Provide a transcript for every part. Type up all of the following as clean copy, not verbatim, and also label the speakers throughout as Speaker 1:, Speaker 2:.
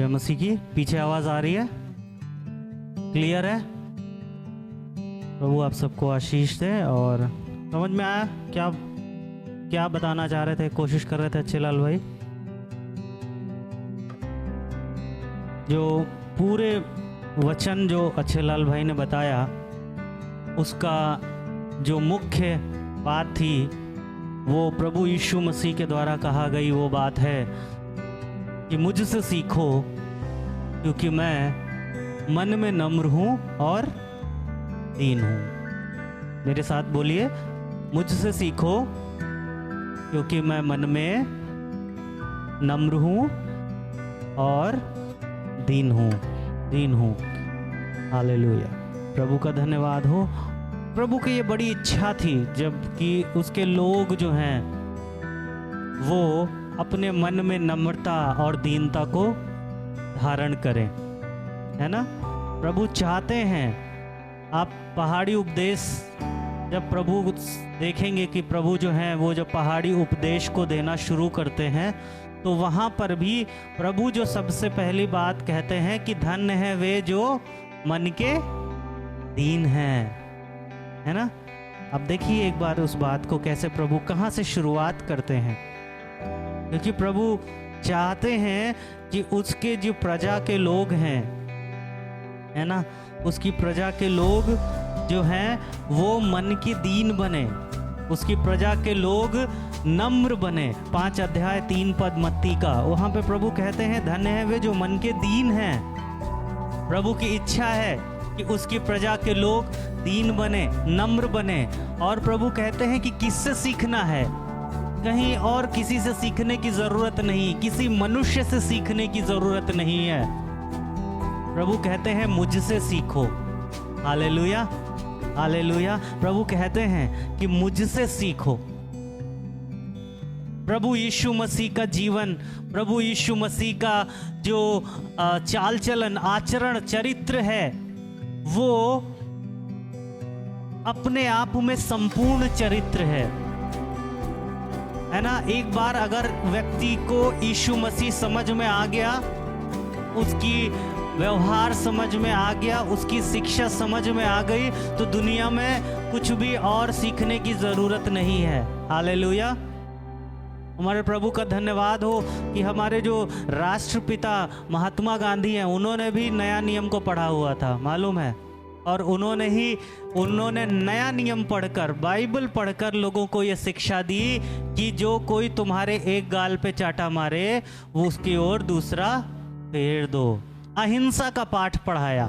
Speaker 1: मसीह की। पीछे आवाज़ आ रही है? क्लियर है? प्रभु आप सबको आशीष दे। और समझ में आया क्या क्या बताना चाह रहे थे, कोशिश कर रहे थे अच्छे लाल भाई? जो पूरे वचन जो अच्छे लाल भाई ने बताया, उसका जो मुख्य बात थी वो प्रभु यीशु मसीह के द्वारा कहा गई वो बात है कि मुझसे सीखो क्योंकि मैं मन में नम्र हूँ और दीन हूँ। मेरे साथ बोलिए, मुझसे सीखो क्योंकि मैं मन में नम्र हूँ और दीन हूँ। हालेलुया, प्रभु का धन्यवाद हो। प्रभु की ये बड़ी इच्छा थी जबकि उसके लोग जो हैं वो अपने मन में नम्रता और दीनता को धारण करें, है ना। प्रभु चाहते हैं आप पहाड़ी उपदेश, जब प्रभु देखेंगे कि प्रभु जो हैं वो जब पहाड़ी उपदेश को देना शुरू करते हैं तो वहाँ पर भी प्रभु जो सबसे पहली बात कहते हैं कि धन्य है वे जो मन के दीन हैं, है ना। अब देखिए एक बार उस बात को कैसे प्रभु कहाँ से शुरुआत करते हैं, क्योंकि प्रभु चाहते हैं कि उसके जो प्रजा के लोग हैं, है ना, उसकी प्रजा के लोग जो हैं वो मन की दीन बने, उसकी प्रजा के लोग नम्र बने। 5 अध्याय 3 पद मत्ती का, वहाँ पे प्रभु कहते हैं धन्य है वे जो मन के दीन हैं। प्रभु की इच्छा है कि उसकी प्रजा के लोग दीन बने, नम्र बने। और प्रभु कहते हैं कि किससे सीखना है, कहीं और किसी से सीखने की ज़रूरत नहीं, किसी मनुष्य से सीखने की ज़रूरत नहीं है। प्रभु कहते हैं मुझसे सीखो। Hallelujah, hallelujah. प्रभु कहते हैं कि मुझसे सीखो। प्रभु यीशु मसीह का जीवन, प्रभु यीशु मसीह का जो चाल चलन, आचरण, चरित्र है वो अपने आप में संपूर्ण चरित्र है ना। एक बार अगर व्यक्ति को यीशु मसीह समझ में आ गया, उसकी व्यवहार समझ में आ गया, उसकी शिक्षा समझ में आ गई, तो दुनिया में कुछ भी और सीखने की ज़रूरत नहीं है। हालेलुया। हमारे प्रभु का धन्यवाद हो कि हमारे जो राष्ट्रपिता महात्मा गांधी हैं, उन्होंने भी नया नियम को पढ़ा हुआ था, मालूम है। और उन्होंने नया नियम पढ़कर, बाइबल पढ़कर लोगों को ये शिक्षा दी कि जो कोई तुम्हारे एक गाल पे चाटा मारे वो उसकी ओर दूसरा फेर दो। अहिंसा का पाठ पढ़ाया।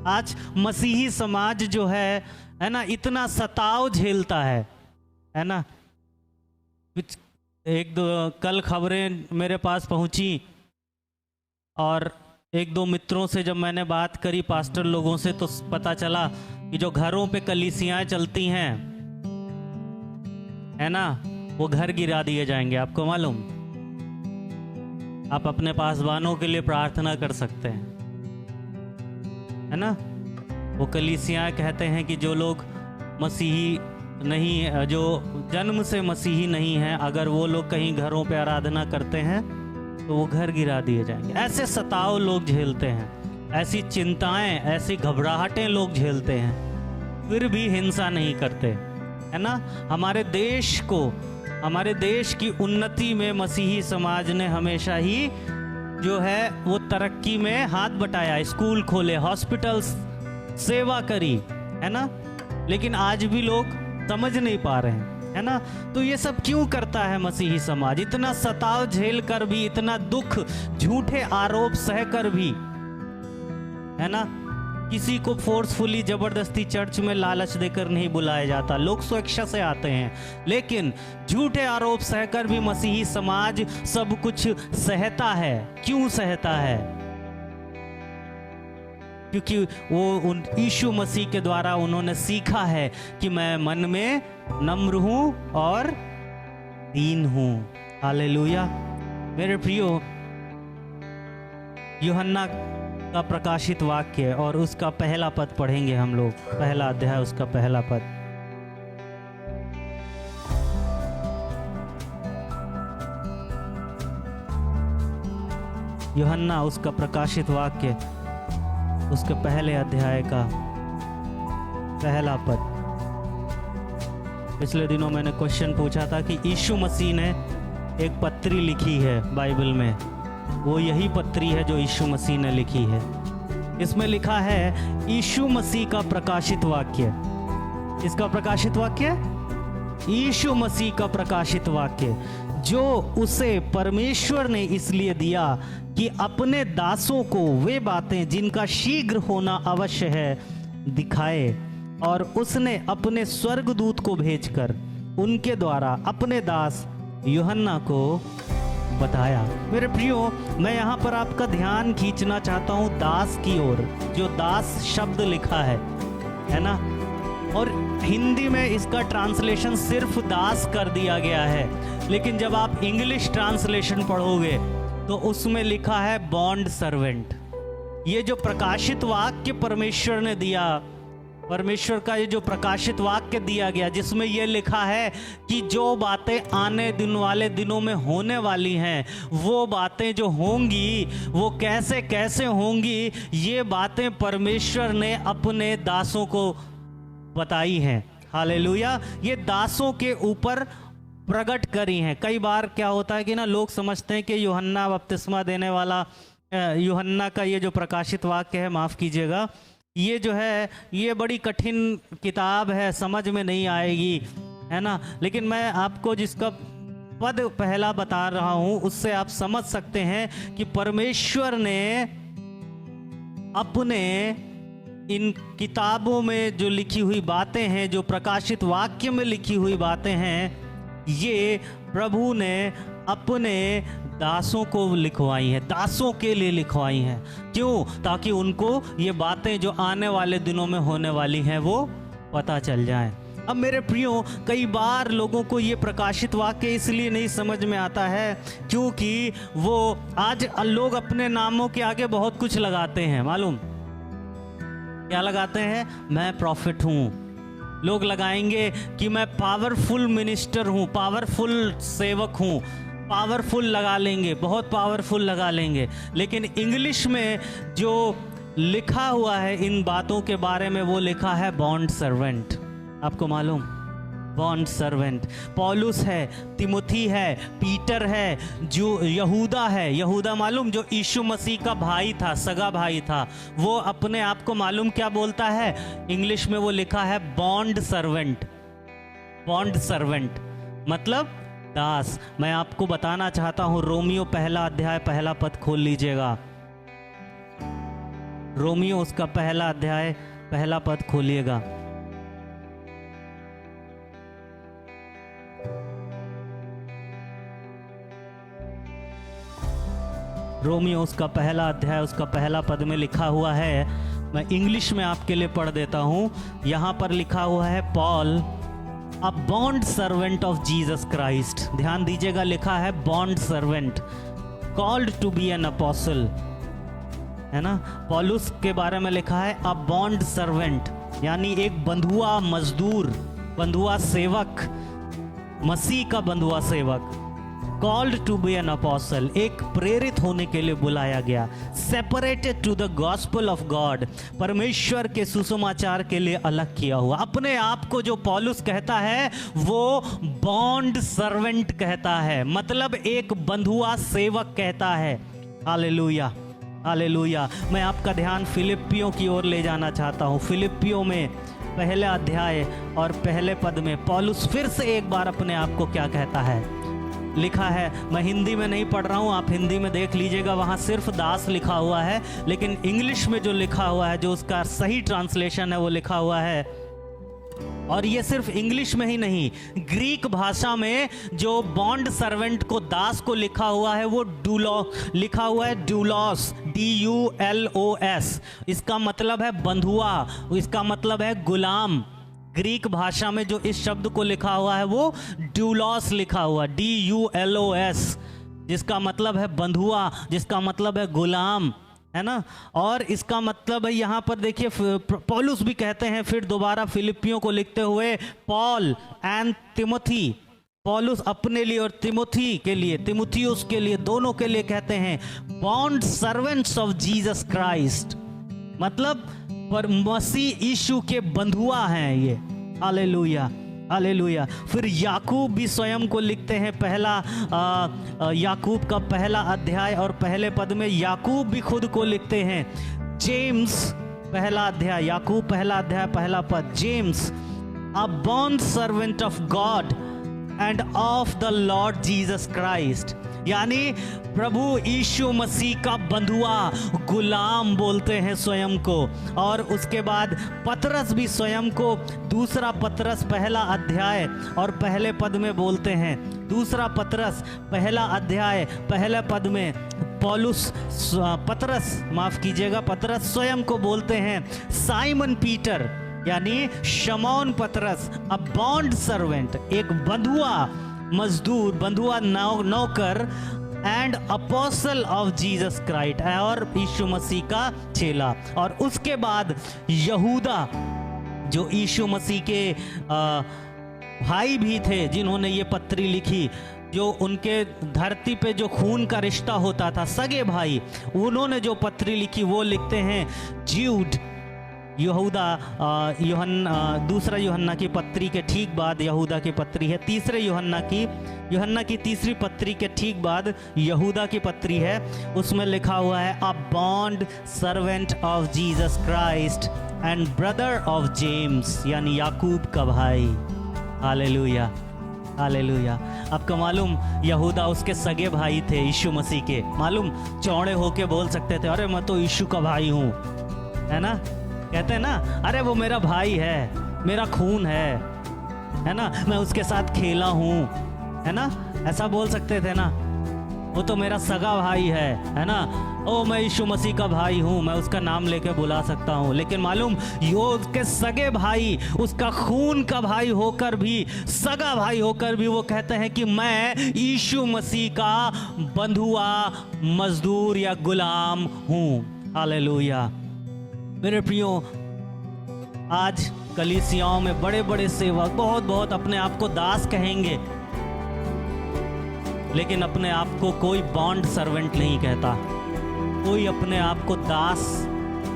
Speaker 1: आज मसीही समाज जो है ना, इतना सताव झेलता है ना। कुछ एक दो कल खबरें मेरे पास पहुंची और एक दो मित्रों से जब मैंने बात करी, पास्टर लोगों से, तो पता चला कि जो घरों पे कलीसियाएं चलती हैं, है ना, वो घर गिरा दिए जाएंगे। आपको मालूम? आप अपने पासवानों के लिए प्रार्थना कर सकते हैं, है ना। वो कलीसियाएं कहते हैं कि जो लोग मसीही नहीं, जो जन्म से मसीही नहीं हैं, अगर वो लोग कहीं घरों पे आराधना करते हैं तो वो घर गिरा दिए जाएंगे। ऐसे सताव लोग झेलते हैं, ऐसी चिंताएं, ऐसी घबराहटें लोग झेलते हैं, फिर भी हिंसा नहीं करते, है ना। हमारे देश को, हमारे देश की उन्नति में मसीही समाज ने हमेशा ही जो है वो तरक्की में हाथ बटाया, स्कूल खोले, हॉस्पिटल्स, सेवा करी, है ना। लेकिन आज भी लोग समझ नहीं पा रहे हैं, है ना। तो ये सब क्यों करता है मसीही समाज? इतना सताव झेल कर भी, इतना दुख, झूठे आरोप सहकर भी, है ना। किसी को फोर्सफुली जबरदस्ती चर्च में लालच देकर नहीं बुलाया जाता, लोग स्वेच्छा से आते हैं। लेकिन झूठे आरोप सहकर भी मसीही समाज सब कुछ सहता है। क्यों सहता है? क्योंकि वो उन यीशु मसीह के द्वारा उन्होंने सीखा है कि मैं मन में नम्र हूँ और दीन हूँ। हालेलुया। मेरे प्रियो, यूहन्ना का प्रकाशित वाक्य और उसका पहला पद पढ़ेंगे हम लोग, पहला अध्याय उसका पहला पद। यूहन्ना उसका प्रकाशित वाक्य, उसके पहले अध्याय का पहला पद। पिछले दिनों मैंने क्वेश्चन पूछा था कि यीशु मसीह ने एक पत्री लिखी है बाइबल में, वो यही पत्री है जो यीशु मसीह ने लिखी है। इसमें लिखा है यीशु मसीह का प्रकाशित वाक्य। इसका प्रकाशित वाक्य, यीशु मसीह का प्रकाशित वाक्य, जो उसे परमेश्वर ने इसलिए दिया कि अपने दासों को वे बातें जिनका शीघ्र होना अवश्य है दिखाए, और उसने अपने स्वर्गदूत को भेजकर उनके द्वारा अपने दास यूहन्ना को बताया। मेरे प्रियो, मैं यहाँ पर आपका ध्यान खींचना चाहता हूँ दास की ओर, जो दास शब्द लिखा है ना, और हिंदी में इसका ट्रांसलेशन सिर्फ दास कर दिया गया है, लेकिन जब आप इंग्लिश ट्रांसलेशन पढ़ोगे तो उसमें लिखा है बॉन्ड सर्वेंट। ये जो प्रकाशित वाक्य परमेश्वर ने दिया, परमेश्वर का ये जो प्रकाशित वाक्य दिया गया, जिसमें ये लिखा है कि जो बातें आने दिन वाले दिनों में होने वाली हैं, वो बातें जो होंगी वो कैसे कैसे होंगी, ये बातें परमेश्वर ने अपने दासों को बताई हैं। हालेलुया। ये दासों के ऊपर प्रकट करी हैं। कई बार क्या होता है कि ना, लोग समझते हैं कि यूहन्ना बपतिस्मा देने वाला, यूहन्ना का ये जो प्रकाशित वाक्य है, माफ़ कीजिएगा, ये जो है ये बड़ी कठिन किताब है, समझ में नहीं आएगी, है ना। लेकिन मैं आपको जिसका पद पहला बता रहा हूँ उससे आप समझ सकते हैं कि परमेश्वर ने अपने इन किताबों में जो लिखी हुई बातें हैं, जो प्रकाशित वाक्य में लिखी हुई बातें हैं, ये प्रभु ने अपने दासों को लिखवाई हैं, दासों के लिए लिखवाई हैं। क्यों? ताकि उनको ये बातें जो आने वाले दिनों में होने वाली हैं वो पता चल जाएं। अब मेरे प्रियो, कई बार लोगों को ये प्रकाशित वाक्य इसलिए नहीं समझ में आता है क्योंकि वो आज लोग अपने नामों के आगे बहुत कुछ लगाते हैं। मालूम क्या लगाते हैं? मैं प्रॉफिट हूँ। लोग लगाएंगे कि मैं पावरफुल मिनिस्टर हूँ, पावरफुल सेवक हूँ, पावरफुल लगा लेंगे, बहुत पावरफुल लगा लेंगे। लेकिन इंग्लिश में जो लिखा हुआ है इन बातों के बारे में, वो लिखा है बॉन्ड सर्वेंट। आपको मालूम? Bond servant. पौलुस है, तिमुथी है, पीटर है, जो यहूदा है, यहूदा मालूम जो यीशु मसीह का भाई था, सगा भाई था, वो अपने आप को मालूम क्या बोलता है? इंग्लिश में वो लिखा है बॉन्ड सर्वेंट। बॉन्ड सर्वेंट मतलब दास। मैं आपको बताना चाहता हूं, रोमियो पहला अध्याय पहला पद खोल लीजिएगा। रोमियो उसका पहला अध्याय पहला पद खोलिएगा। रोमियो उसका पहला अध्याय उसका पहला पद में लिखा हुआ है, मैं इंग्लिश में आपके लिए पढ़ देता हूं। यहां पर लिखा हुआ है, Paul a bond servant of Jesus Christ. ध्यान दीजिएगा, लिखा है bond servant, called to be an apostle, है ना। पौलुस के बारे में लिखा है अ बॉन्ड सर्वेंट, यानी एक बंधुआ मजदूर, बंधुआ सेवक, मसीह का बंधुआ सेवक। Called to be an apostle, एक प्रेरित होने के लिए बुलाया गया। Separated to the gospel of God, परमेश्वर के सुसमाचार के लिए अलग किया हुआ। अपने आप को जो पौलुस कहता है वो बॉन्ड सर्वेंट कहता है, मतलब एक बंधुआ सेवक कहता है। Hallelujah, hallelujah. मैं आपका ध्यान फिलिपियों की ओर ले जाना चाहता हूँ। फिलिपियों में पहले अध्याय और पहले पद में पौलुस फिर से एक बार अपने आप को क्या कहता है, लिखा है। मैं हिंदी में नहीं पढ़ रहा हूँ, आप हिंदी में देख लीजिएगा, वहाँ सिर्फ दास लिखा हुआ है। लेकिन इंग्लिश में जो लिखा हुआ है, जो उसका सही ट्रांसलेशन है, वो लिखा हुआ है, और ये सिर्फ इंग्लिश में ही नहीं, ग्रीक भाषा में जो बॉन्ड सर्वेंट को, दास को लिखा हुआ है, वो डूलो लिखा हुआ है, डूलॉस, DULOS। इसका मतलब है बंधुआ, इसका मतलब है गुलाम। ग्रीक भाषा में जो इस शब्द को लिखा हुआ है वो डूलॉस लिखा हुआ, DULOS, जिसका मतलब है बंधुआ, जिसका मतलब है गुलाम, है ना। और इसका मतलब है, यहाँ पर देखिए पौलुस भी कहते हैं फिर दोबारा फिलिपियों को लिखते हुए, पॉल एंड तिमोथी पौलुस अपने लिए और तिमुथी के लिए, तिमुथियुस के लिए, दोनों के लिए कहते हैं bond servants of Jesus Christ, मतलब पर मसीह यीशु के बंधुआ हैं ये। Hallelujah, hallelujah. फिर याकूब भी स्वयं को लिखते हैं, पहला याकूब का पहला अध्याय और पहले पद में याकूब भी खुद को लिखते हैं। जेम्स पहला अध्याय, याकूब पहला अध्याय पहला पद, James a bond servant of God end of the Lord Jesus Christ, यानी प्रभु यीशु मसीह का बंधुआ, गुलाम बोलते हैं स्वयं को। और उसके बाद पतरस भी स्वयं को दूसरा पतरस पहला अध्याय और पहले पद में बोलते हैं। दूसरा पतरस पहला अध्याय पहले पद में पतरस स्वयं को बोलते हैं साइमन पीटर, यानी शमौन पतरस, अ बॉन्ड सर्वेंट, एक बंधुआ मजदूर, बंधुआ नौकर, and apostle of Jesus Christ, और यीशु मसीह का चेला। और उसके बाद यहूदा, जो यीशु मसीह के भाई भी थे, जिन्होंने ये पत्री लिखी, जो उनके धरती पे जो खून का रिश्ता होता था, सगे भाई, उन्होंने जो पत्री लिखी वो लिखते हैं ज्यूड। यहूदा दूसरा यूहन्ना की पत्री के ठीक बाद यहूदा की पत्री है। तीसरे यूहन्ना की तीसरी पत्री के ठीक बाद यहूदा की पत्री है। उसमें लिखा हुआ है अ bond servant of Jesus Christ and brother of James, यानी याकूब का भाई। Hallelujah, hallelujah. आपको मालूम यहूदा उसके सगे भाई थे यीशु मसीह के, मालूम, चौड़े होके बोल सकते थे अरे मैं तो यीशु का भाई हूँ, है ना, कहते हैं ना, अरे वो मेरा भाई है, मेरा खून है ना, मैं उसके साथ खेला हूँ, है ना, ऐसा बोल सकते थे ना, वो तो मेरा सगा भाई है ना, ओ मैं यीशु मसीह का भाई हूँ, मैं उसका नाम लेके बुला सकता हूँ। लेकिन मालूम यो उसके सगे भाई, उसका खून का भाई होकर भी, सगा भाई होकर भी वो कहते हैं कि मैं यीशु मसीह का बंधुआ मजदूर या गुलाम हूँ। हालेलुया। मेरे प्रियो, आज कलीसियाओं में बड़े बड़े सेवक बहुत अपने आप को दास कहेंगे, लेकिन अपने आप को कोई बॉन्ड सर्वेंट नहीं कहता, कोई अपने आप को दास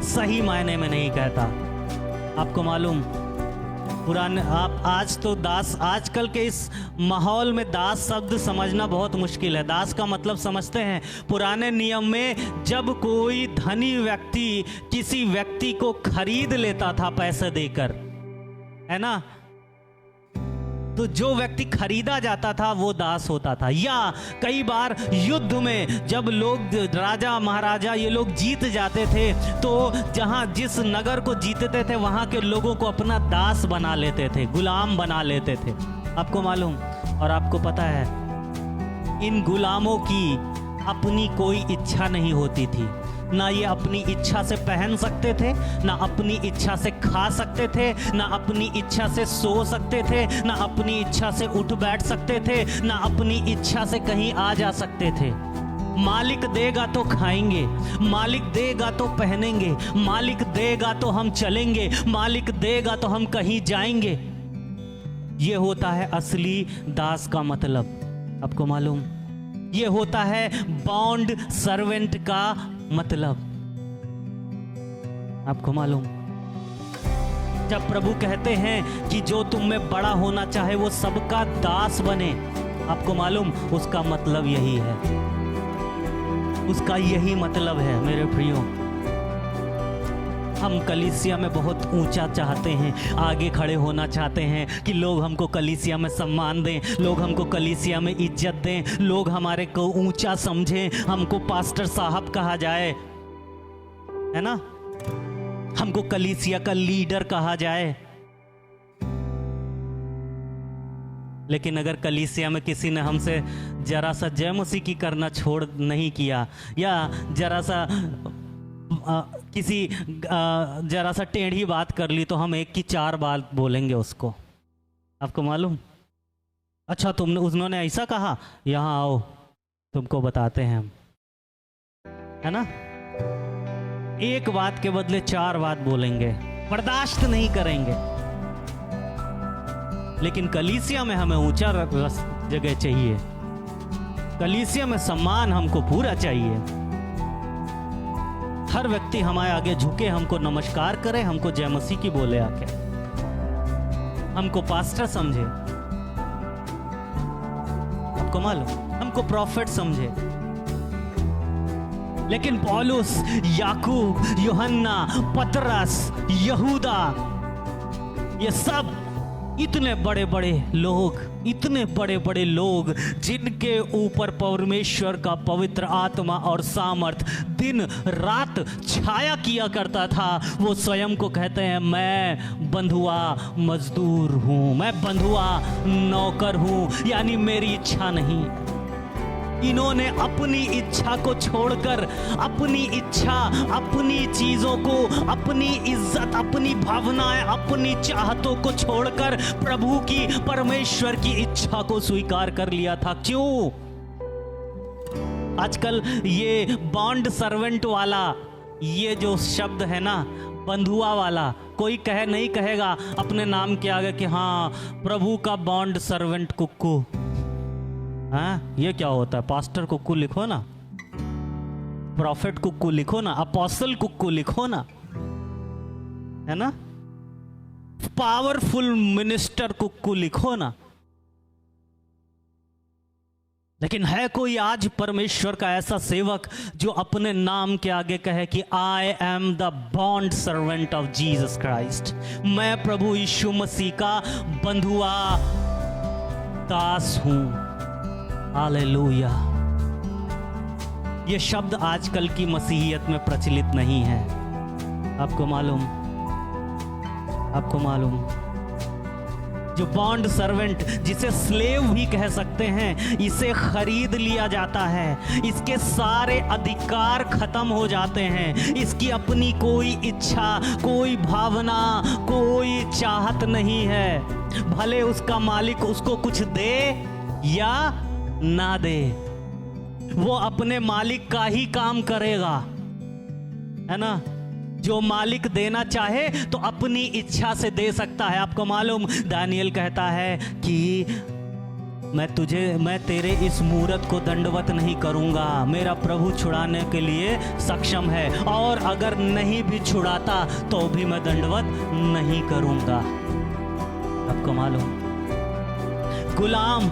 Speaker 1: सही मायने में नहीं कहता। आपको मालूम, आज तो दास, आजकल के इस माहौल में दास शब्द समझना बहुत मुश्किल है। दास का मतलब समझते हैं, पुराने नियम में जब कोई धनी व्यक्ति किसी व्यक्ति को खरीद लेता था पैसे देकर, है ना, तो जो व्यक्ति खरीदा जाता था वो दास होता था। या कई बार युद्ध में जब लोग, राजा महाराजा ये लोग जीत जाते थे, तो जहां जिस नगर को जीतते थे वहां के लोगों को अपना दास बना लेते थे, गुलाम बना लेते थे। आपको मालूम और आपको पता है, इन गुलामों की अपनी कोई इच्छा नहीं होती थी, ना ये अपनी इच्छा से पहन सकते थे, ना अपनी इच्छा से खा सकते थे, ना अपनी इच्छा से सो सकते थे, ना अपनी इच्छा से उठ बैठ सकते थे, ना अपनी इच्छा से कहीं आ जा सकते थे। मालिक देगा तो खाएंगे, मालिक देगा तो पहनेंगे, मालिक देगा तो हम चलेंगे, मालिक देगा तो हम कहीं जाएंगे। ये होता है असली दास का मतलब। आपको मालूम, ये होता है बॉन्ड सर्वेंट का मतलब। आपको मालूम, जब प्रभु कहते हैं कि जो तुम में बड़ा होना चाहे वो सबका दास बने, आपको मालूम उसका मतलब यही है, उसका यही मतलब है। मेरे प्रियो, हम कलीसिया में बहुत ऊंचा चाहते हैं, आगे खड़े होना चाहते हैं कि लोग हमको कलीसिया में सम्मान दें, लोग हमको कलीसिया में इज्जत दें, लोग हमारे को ऊंचा समझें, हमको पास्टर साहब कहा जाए, है ना, हमको कलीसिया का लीडर कहा जाए। लेकिन अगर कलीसिया में किसी ने हमसे जरा सा जय मसीह की करना छोड़ नहीं किया, या जरा सा जरा सा टेढ़ी बात कर ली, तो हम एक की चार बात बोलेंगे उसको। आपको मालूम, अच्छा तुमने, उन्होंने ऐसा कहा, यहाँ आओ तुमको बताते हैं हम, है ना। एक बात के बदले चार बात बोलेंगे, बर्दाश्त नहीं करेंगे। लेकिन कलीसिया में हमें ऊंचा जगह चाहिए, कलीसिया में सम्मान हमको पूरा चाहिए। हर व्यक्ति हमारे आगे झुके, हमको नमस्कार करे, हमको जय मसीह की बोले आके, हमको पास्टर समझे, आपको मालूम, हमको प्रॉफिट समझे। लेकिन पौलुस, याकूब, यूहन्ना, पतरस, यहूदा, ये सब इतने बड़े बड़े लोग, इतने बड़े बड़े लोग जिनके ऊपर परमेश्वर का पवित्र आत्मा और सामर्थ दिन रात छाया किया करता था, वो स्वयं को कहते हैं मैं बंधुआ मजदूर हूं, मैं बंधुआ नौकर हूं, यानी मेरी इच्छा नहीं। इन्होंने अपनी इच्छा को छोड़कर, अपनी इच्छा, अपनी चीजों को, अपनी इज्जत, अपनी भावनाएं, अपनी चाहतों को छोड़कर प्रभु की, परमेश्वर की इच्छा को स्वीकार कर लिया था। क्यों? आजकल ये बॉन्ड सर्वेंट वाला, ये जो शब्द है ना, बंधुआ वाला, कोई नहीं कहेगा अपने नाम के आगे कि हाँ प्रभु का बॉन्ड सर्वेंट कुक्कू। हाँ, ये क्या होता है? पास्टर कुक्कू लिखो ना, प्रॉफिट कुक्कू लिखो ना, अपोस्टल कुक्कू लिखो ना, है ना, पावरफुल मिनिस्टर कुक्कू लिखो ना। लेकिन है कोई आज परमेश्वर का ऐसा सेवक जो अपने नाम के आगे कहे कि I am the bond servant of Jesus Christ, मैं प्रभु यीशु मसीह का बंधुआ दास हूं। हालेलुया। ये शब्द आजकल की मसीहियत में प्रचलित नहीं है। आपको मालूम, आपको मालूम, जो बॉन्ड सर्वेंट, जिसे स्लेव भी कह सकते हैं, इसे खरीद लिया जाता है, इसके सारे अधिकार खत्म हो जाते हैं, इसकी अपनी कोई इच्छा, कोई भावना, कोई चाहत नहीं है। भले उसका मालिक उसको कुछ दे या ना दे, वो अपने मालिक का ही काम करेगा, है ना। जो मालिक देना चाहे तो अपनी इच्छा से दे सकता है। आपको मालूम, दानियल कहता है कि मैं तेरे इस मूरत को दंडवत नहीं करूंगा, मेरा प्रभु छुड़ाने के लिए सक्षम है, और अगर नहीं भी छुड़ाता तो भी मैं दंडवत नहीं करूंगा। आपको मालूम, गुलाम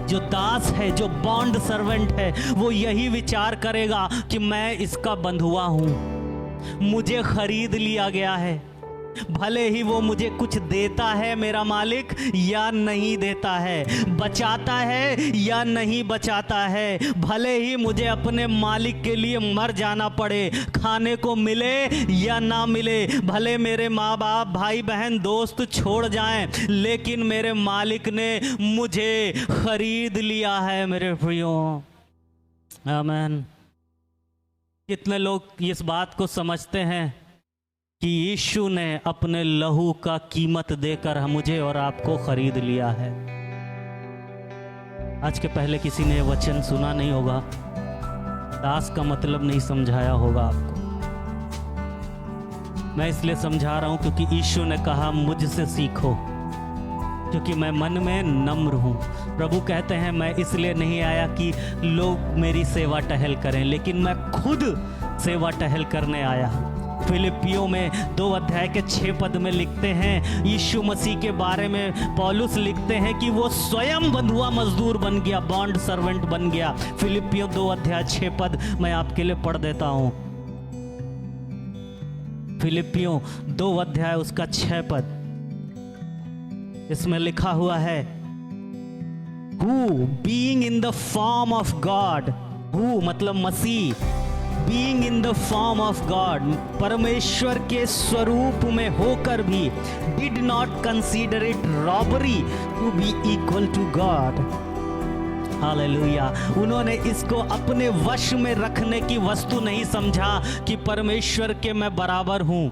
Speaker 1: जो दास है, जो बॉन्ड सर्वेंट है, वो यही विचार करेगा कि मैं इसका बंधुआ हूं, मुझे खरीद लिया गया है, भले ही वो मुझे कुछ देता है मेरा मालिक या नहीं देता है, बचाता है या नहीं बचाता है, भले ही मुझे अपने मालिक के लिए मर जाना पड़े, खाने को मिले या ना मिले, भले मेरे माँ बाप, भाई बहन, दोस्त छोड़ जाएं, लेकिन मेरे मालिक ने मुझे खरीद लिया है मेरे प्रियो। आमीन। कितने लोग इस बात को समझते हैं कि यीशु ने अपने लहू का कीमत देकर मुझे और आपको खरीद लिया है। आज के पहले किसी ने वचन सुना नहीं होगा, दास का मतलब नहीं समझाया होगा आपको। मैं इसलिए समझा रहा हूं क्योंकि यीशु ने कहा मुझसे सीखो, क्योंकि मैं मन में नम्र हूं। प्रभु कहते हैं मैं इसलिए नहीं आया कि लोग मेरी सेवा टहल करें, लेकिन मैं खुद सेवा टहल करने आया। फिलिपियों में 2 अध्याय के 6 पद में लिखते हैं, यीशु मसीह के बारे में पौलुस लिखते हैं कि वो स्वयं बंधुआ मजदूर बन गया, बॉन्ड सर्वेंट बन गया। फिलिपियों 2 अध्याय 6 पद मैं आपके लिए पढ़ देता हूं। फिलिपियों 2 अध्याय उसका 6 पद, इसमें लिखा हुआ है, Who being in the form of God, who मतलब मसीह, being in the form of God, परमेश्वर के स्वरूप में होकर भी, did not consider it robbery to be equal to God. Hallelujah. उन्होंने इसको अपने वश में रखने की वस्तु नहीं समझा कि परमेश्वर के मैं बराबर हूं।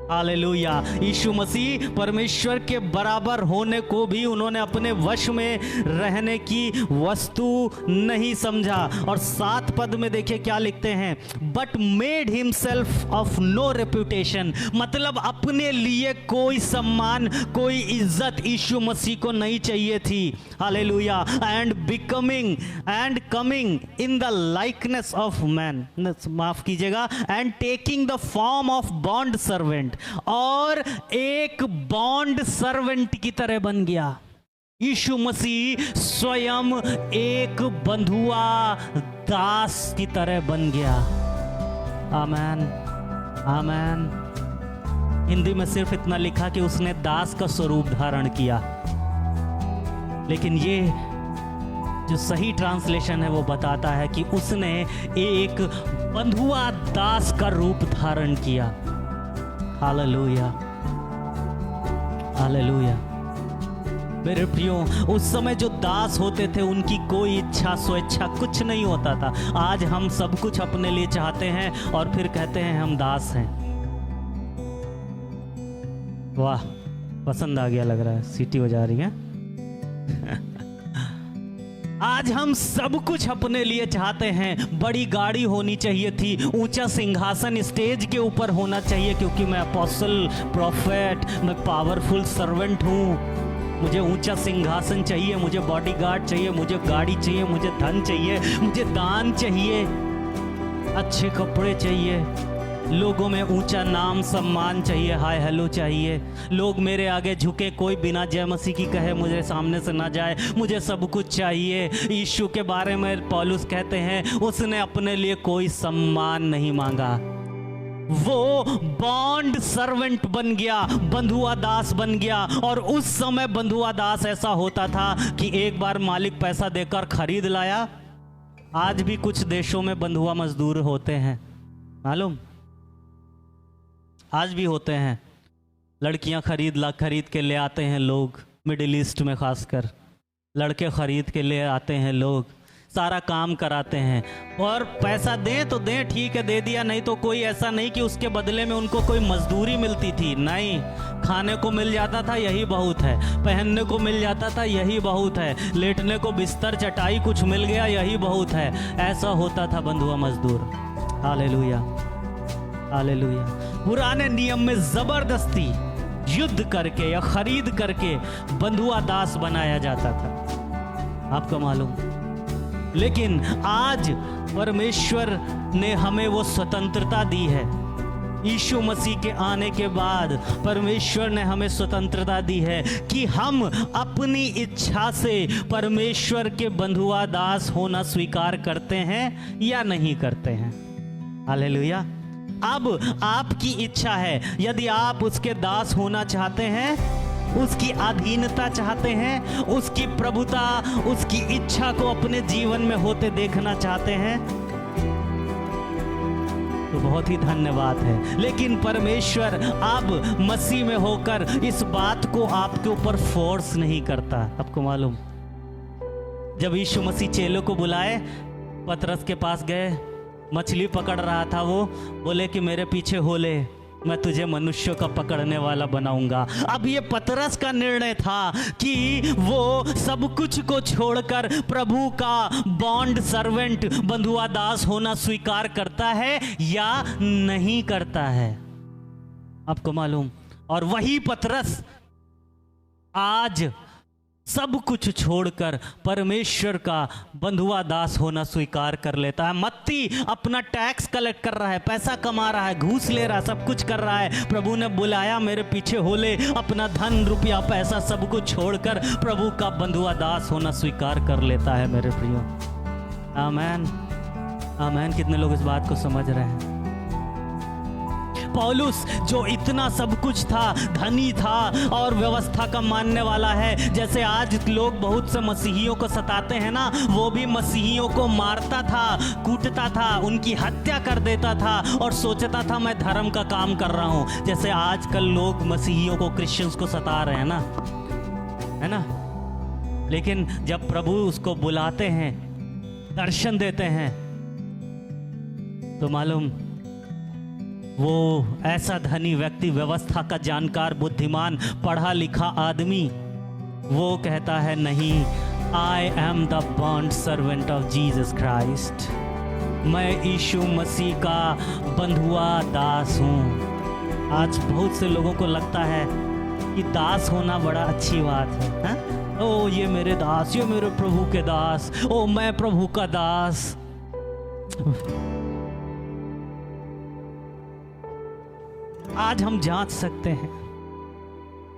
Speaker 1: हालेलुया। यीशु मसीह परमेश्वर के बराबर होने को भी उन्होंने अपने वश में रहने की वस्तु नहीं समझा। और 7 पद में देखिए क्या लिखते हैं, but made himself of no reputation, मतलब अपने लिए कोई सम्मान, कोई इज्जत यीशु मसीह को नहीं चाहिए थी। Hallelujah. And coming in the likeness of man, माफ कीजिएगा, and taking the form of bond servant, और एक बॉन्ड सर्वेंट की तरह बन गया। यीशु मसीह स्वयं एक बंधुआ दास की तरह बन गया। आमेन, आमेन। हिंदी में सिर्फ इतना लिखा कि उसने दास का स्वरूप धारण किया, लेकिन ये जो सही ट्रांसलेशन है वो बताता है कि उसने एक बंधुआ दास का रूप धारण किया। Hallelujah, hallelujah. मेरे प्रियो, उस समय जो दास होते थे उनकी कोई इच्छा स्वेच्छा कुछ नहीं होता था। आज हम सब कुछ अपने लिए चाहते हैं और फिर कहते हैं हम दास हैं। वाह, पसंद आ गया लग रहा है, सीटी बजा रही है। आज हम सब कुछ अपने लिए चाहते हैं। बड़ी गाड़ी होनी चाहिए थी, ऊंचा सिंहासन स्टेज के ऊपर होना चाहिए, क्योंकि मैं अपोस्टल, प्रॉफेट, मैं पावरफुल सर्वेंट हूँ। मुझे ऊंचा सिंहासन चाहिए, मुझे बॉडीगार्ड चाहिए, मुझे गाड़ी चाहिए, मुझे धन चाहिए, मुझे दान चाहिए, अच्छे कपड़े चाहिए, लोगों में ऊंचा नाम सम्मान चाहिए, हाय हेलो चाहिए, लोग मेरे आगे झुके, कोई बिना जय मसीह की कहे मुझे सामने से ना जाए, मुझे सब कुछ चाहिए। यीशु के बारे में पौलुस कहते हैं उसने अपने लिए कोई सम्मान नहीं मांगा, वो बॉन्ड सर्वेंट बन गया, बंधुआ दास बन गया। और उस समय बंधुआ दास ऐसा होता था कि एक बार मालिक पैसा देकर खरीद लाया। आज भी कुछ देशों में बंधुआ मजदूर होते हैं, मालूम, आज भी होते हैं। लड़कियां खरीद के ले आते हैं लोग, मिडिल ईस्ट में खासकर लड़के खरीद के ले आते हैं लोग, सारा काम कराते हैं। और पैसा दें तो दें, ठीक है दे दिया, नहीं तो कोई ऐसा नहीं कि उसके बदले में उनको कोई मजदूरी मिलती थी, नहीं, खाने को मिल जाता था यही बहुत है, पहनने को मिल जाता था यही बहुत है, लेटने को बिस्तर चटाई कुछ मिल गया यही बहुत है। ऐसा होता था बंधुआ मजदूर। Hallelujah, hallelujah. पुराने नियम में जबरदस्ती युद्ध करके या खरीद करके बंधुआ दास बनाया जाता था, आपको मालूम। लेकिन आज परमेश्वर ने हमें वो स्वतंत्रता दी है। यीशु मसीह के आने के बाद परमेश्वर ने हमें स्वतंत्रता दी है कि हम अपनी इच्छा से परमेश्वर के बंधुआ दास होना स्वीकार करते हैं या नहीं करते हैं। हालेलुया। अब आपकी इच्छा है, यदि आप उसके दास होना चाहते हैं, उसकी अधीनता चाहते हैं, उसकी प्रभुता, उसकी इच्छा को अपने जीवन में होते देखना चाहते हैं, तो बहुत ही धन्यवाद है। लेकिन परमेश्वर अब मसीह में होकर इस बात को आपके ऊपर फोर्स नहीं करता। आपको मालूम, जब यीशु मसीह चेलों को बुलाए, पतरस के पास गए, मछली पकड़ रहा था, वो बोले कि मेरे पीछे हो ले, मैं तुझे मनुष्यों का पकड़ने वाला बनाऊंगा। अब ये पतरस का निर्णय था कि वो सब कुछ को छोड़कर प्रभु का बॉन्ड सर्वेंट, बंधुआ दास होना स्वीकार करता है या नहीं करता है। आपको मालूम, और वही पतरस आज सब कुछ छोड़कर परमेश्वर का बंधुआ दास होना स्वीकार कर लेता है। मत्ती अपना टैक्स कलेक्ट कर रहा है, पैसा कमा रहा है, घूस ले रहा है, सब कुछ कर रहा है। प्रभु ने बुलाया, मेरे पीछे हो ले, अपना धन रुपया पैसा सब कुछ छोड़कर प्रभु का बंधुआ दास होना स्वीकार कर लेता है। मेरे प्रियो, आमेन, आमेन। कितने लोग इस बात को समझ रहे हैं? पौलुस जो इतना सब कुछ था, धनी था और व्यवस्था का मानने वाला है, जैसे आज लोग बहुत से मसीहियों को सताते हैं ना, वो भी मसीहियों को मारता था, कूटता था, उनकी हत्या कर देता था और सोचता था मैं धर्म का काम कर रहा हूं। जैसे आजकल लोग मसीहियों को, क्रिश्चियंस को सता रहे हैं ना, है ना। लेकिन जब प्रभु उसको बुलाते हैं, दर्शन देते हैं, तो मालूम वो ऐसा धनी व्यक्ति, व्यवस्था का जानकार, बुद्धिमान, पढ़ा लिखा आदमी, वो कहता है नहीं, I am the bond servant of Jesus Christ. मैं यीशु मसीह का बंधुआ दास हूँ। आज बहुत से लोगों को लगता है कि दास होना बड़ा अच्छी बात है, हा? ओ ये मेरे दास, ये मेरे प्रभु के दास, ओ मैं प्रभु का दास। आज हम जांच सकते हैं,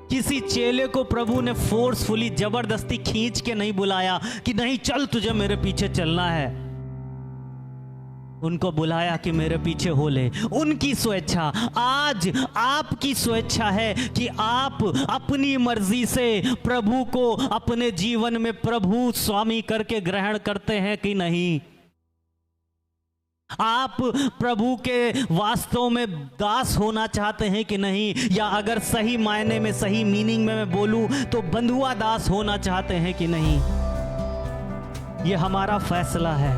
Speaker 1: किसी चेले को प्रभु ने फोर्सफुली जबरदस्ती खींच के नहीं बुलाया कि नहीं चल तुझे मेरे पीछे चलना है। उनको बुलाया कि मेरे पीछे हो ले। उनकी स्वेच्छा, आज आपकी स्वेच्छा है कि आप अपनी मर्जी से प्रभु को अपने जीवन में प्रभु स्वामी करके ग्रहण करते हैं कि नहीं। आप प्रभु के वास्तव में दास होना चाहते हैं कि नहीं, या अगर सही मायने में, सही मीनिंग में मैं बोलूं तो बंधुआ दास होना चाहते हैं कि नहीं। यह हमारा फैसला है।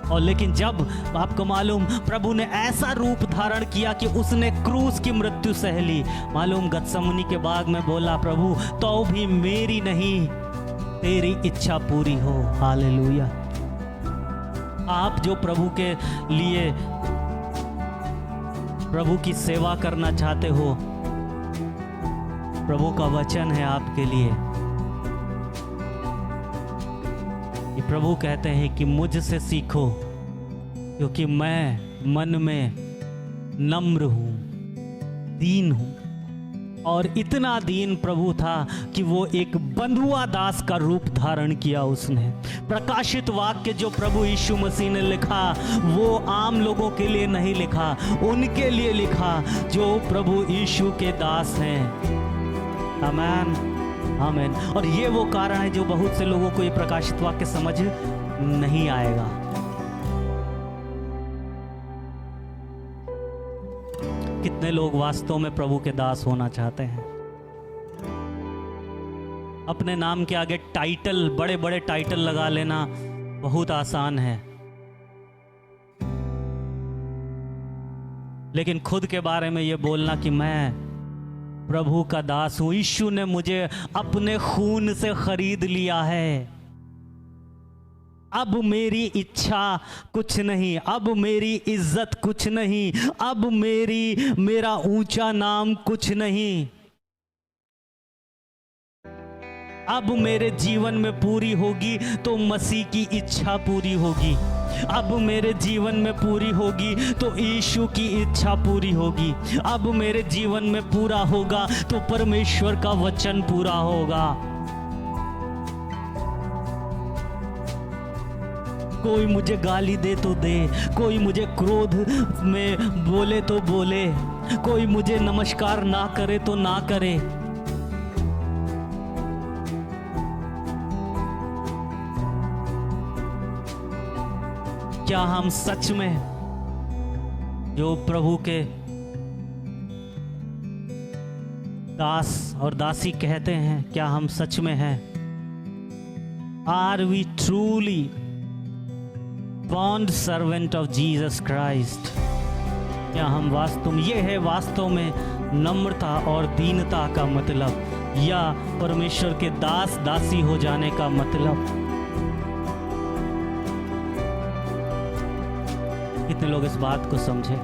Speaker 1: और लेकिन जब आपको मालूम प्रभु ने ऐसा रूप धारण किया कि उसने क्रूस की मृत्यु सह ली। मालूम गतसमनी के बाग में बोला, प्रभु तो भी मेरी नहीं तेरी इच्छा पूरी हो। हालेलुया। आप जो प्रभु के लिए, प्रभु की सेवा करना चाहते हो, प्रभु का वचन है आपके लिए। ये प्रभु कहते हैं कि मुझसे सीखो क्योंकि मैं मन में नम्र हूं, दीन हूं। और इतना दीन प्रभु था कि वो एक बंधुआ दास का रूप धारण किया उसने। प्रकाशित वाक्य जो प्रभु यीशु मसीह ने लिखा, वो आम लोगों के लिए नहीं लिखा, उनके लिए लिखा जो प्रभु यीशु के दास हैं। आमीन, आमीन। और ये वो कारण है जो बहुत से लोगों को ये प्रकाशित वाक्य समझ नहीं आएगा। कितने लोग वास्तव में प्रभु के दास होना चाहते हैं। अपने नाम के आगे टाइटल, बड़े बड़े टाइटल लगा लेना बहुत आसान है, लेकिन खुद के बारे में ये बोलना कि मैं प्रभु का दास हूं, यीशु ने मुझे अपने खून से खरीद लिया है, अब मेरी इच्छा कुछ नहीं, अब मेरी इज्जत कुछ नहीं, अब मेरा ऊंचा नाम कुछ नहीं, अब मेरे जीवन में पूरी होगी तो मसीह की इच्छा पूरी होगी। अब मेरे जीवन में पूरी होगी तो यीशु की इच्छा पूरी होगी। अब मेरे जीवन में पूरा होगा तो परमेश्वर का वचन पूरा होगा। कोई मुझे गाली दे तो दे, कोई मुझे क्रोध में बोले तो बोले, कोई मुझे नमस्कार ना करे तो ना करे, क्या हम सच में जो प्रभु के दास और दासी कहते हैं, क्या हम सच में हैं? Are we truly bond servant of Jesus Christ? क्या हम वास्तव में, ये है वास्तव में नम्रता और दीनता का मतलब, या परमेश्वर के दास दासी हो जाने का मतलब? कितने लोग इस बात को समझे?